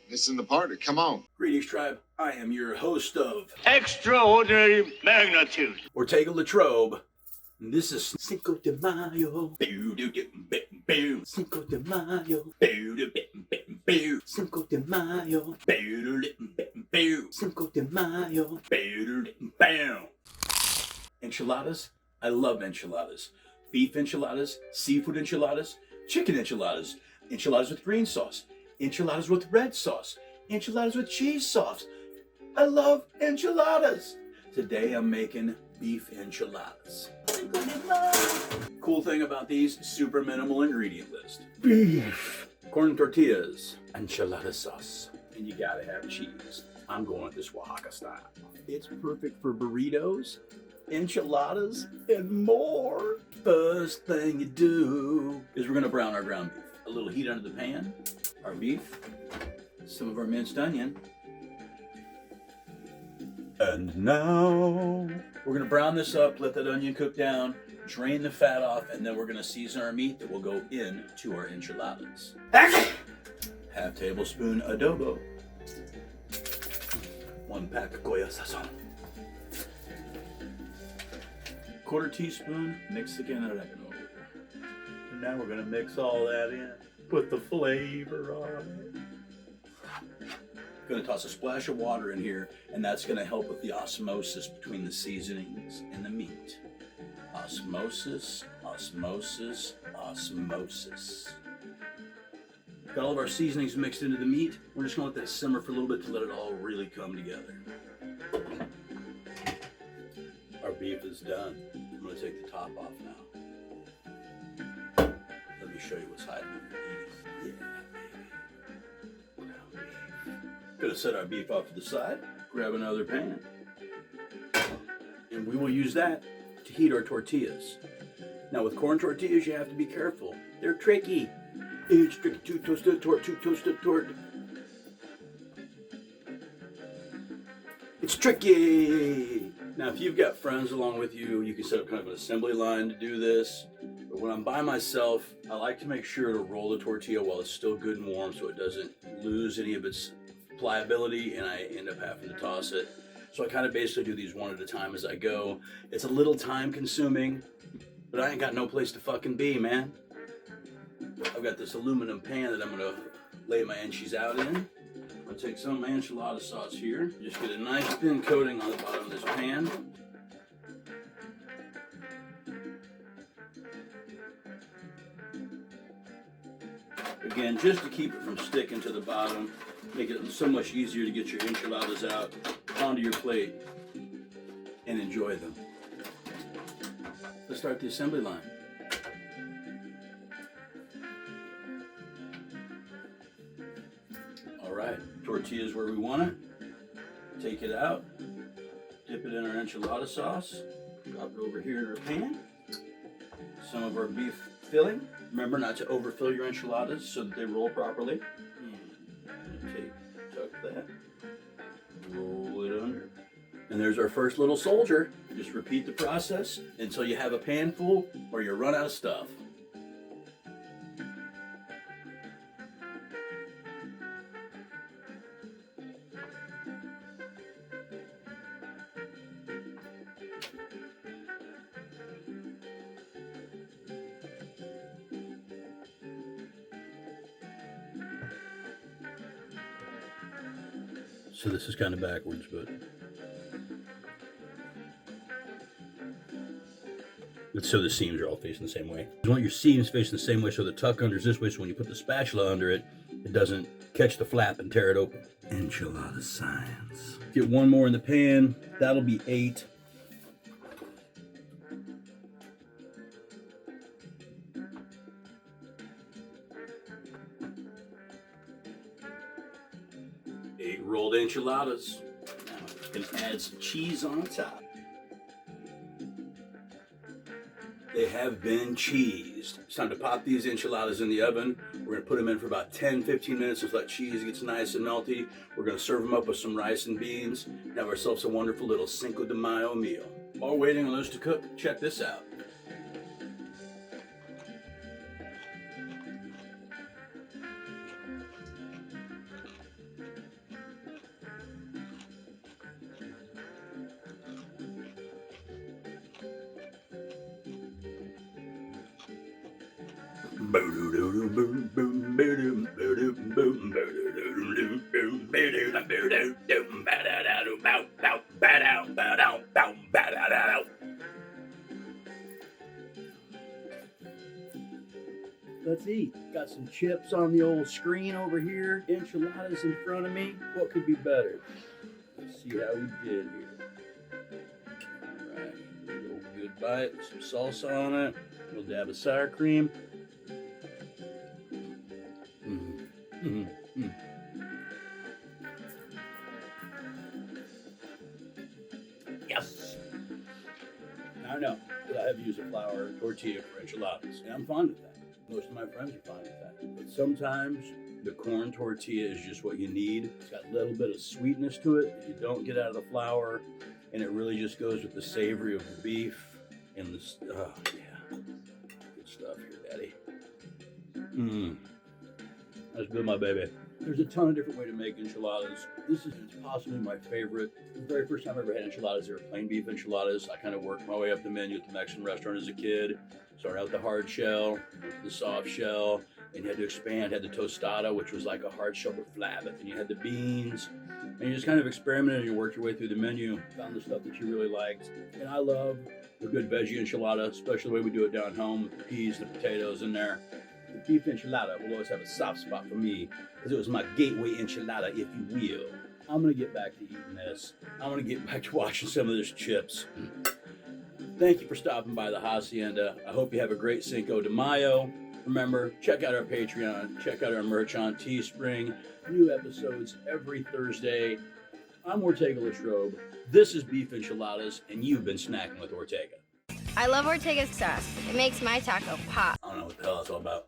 This is the party. Come on. Greetings, tribe. I am your host of Extraordinary Magnitude, Ortega LaTrobe. And this is Cinco de Mayo. Cinco de Mayo. Cinco de Mayo. Cinco de Mayo. Enchiladas. I love enchiladas. Beef enchiladas, seafood enchiladas, chicken enchiladas, enchiladas with green sauce, enchiladas with red sauce, enchiladas with cheese sauce. I love enchiladas. Today I'm making beef enchiladas. Cool thing about these, super minimal ingredient list. Beef, corn tortillas, enchilada sauce, and you gotta have cheese. I'm going with this Oaxaca style. It's perfect for burritos, enchiladas, and more. First thing you do is we're gonna brown our ground beef. A little heat under the pan, our beef, some of our minced onion, and now we're gonna brown this up, let that onion cook down, drain the fat off, and then we're gonna season our meat that will go into our enchiladas. Half tablespoon adobo, 1 pack of Goya Sazon, quarter teaspoon Mexican oregano. And now we're gonna mix all that in, put the flavor on it. Gonna toss a splash of water in here, and that's gonna help with the osmosis between the seasonings and the meat. Osmosis, osmosis, osmosis. Got all of our seasonings mixed into the meat. We're just gonna let that simmer for a little bit to let it all really come together. Our beef is done. I'm gonna take the top off now. Let me show you what's hiding underneath. Yeah, baby. Ground beef. Gonna set our beef off to the side, grab another pan, and we will use that to heat our tortillas. Now with corn tortillas, you have to be careful. They're tricky. It's tricky to toast a tort, to toast a tort. It's tricky. Now, if you've got friends along with you, you can set up kind of an assembly line to do this. But when I'm by myself, I like to make sure to roll the tortilla while it's still good and warm so it doesn't lose any of its pliability and I end up having to toss it. So I kind of basically do these one at a time as I go. It's a little time consuming, but I ain't got no place to fucking be, man. I've got this aluminum pan that I'm gonna lay my enchies out in. I'll take some of my enchilada sauce here. Just get a nice thin coating on the bottom of this pan. Again, just to keep it from sticking to the bottom, make it so much easier to get your enchiladas out onto your plate and enjoy them. Let's start the assembly line. All right, tortillas where we want it. Take it out, dip it in our enchilada sauce, drop it over here in our pan. Some of our beef filling. Remember not to overfill your enchiladas so that they roll properly. Tuck that, roll it under. And there's our first little soldier. Just repeat the process until you have a pan full or you run out of stuff. So this is kind of backwards, but so the seams are all facing the same way. You want your seams facing the same way so the tuck under's this way, so when you put the spatula under it, it doesn't catch the flap and tear it open. Enchilada science. Get one more in the pan. That'll be 8. Rolled enchiladas. Now we can add some cheese on top. They have been cheesed. It's time to pop these enchiladas in the oven. We're gonna put them in for about 10-15 minutes as that cheese gets nice and melty. We're gonna serve them up with some rice and beans and have ourselves a wonderful little Cinco de Mayo meal. While waiting on those to cook, check this out. Let's eat. Got some chips on the old screen over here. Enchiladas in front of me. What could be better? Let's see how we did here. Alright, a little good bite. Some salsa on it. A little dab of sour cream. Yes! I know that I have used a flour tortilla for enchiladas, and I'm fine with that. Most of my friends are fine with that. But sometimes the corn tortilla is just what you need. It's got a little bit of sweetness to it that you don't get out of the flour, and it really just goes with the savory of the beef and the, oh yeah, good stuff here, Daddy. That's good, my baby. There's a ton of different ways to make enchiladas. This is possibly my favorite. The very first time I ever had enchiladas, they were plain beef enchiladas. I kind of worked my way up the menu at the Mexican restaurant as a kid. Started out with the hard shell, went to the soft shell, and you had to expand. Had the tostada, which was like a hard shell but flat, but then you had the beans, and you just kind of experimented and you worked your way through the menu, found the stuff that you really liked. And I love a good veggie enchilada, especially the way we do it down home with the peas, the potatoes in there. The beef enchilada will always have a soft spot for me because it was my gateway enchilada, if you will. I'm gonna get back to eating this. I'm gonna get back to watching some of these chips. Thank you for stopping by the Hacienda. I hope you have a great Cinco de Mayo. Remember, check out our Patreon, check out our merch on Teespring. New episodes every Thursday. I'm Ortega LaTrobe. This is Beef Enchiladas, and you've been snacking with Ortega. I love Ortega's sauce. It makes my taco pop. I don't know what the hell it's all about.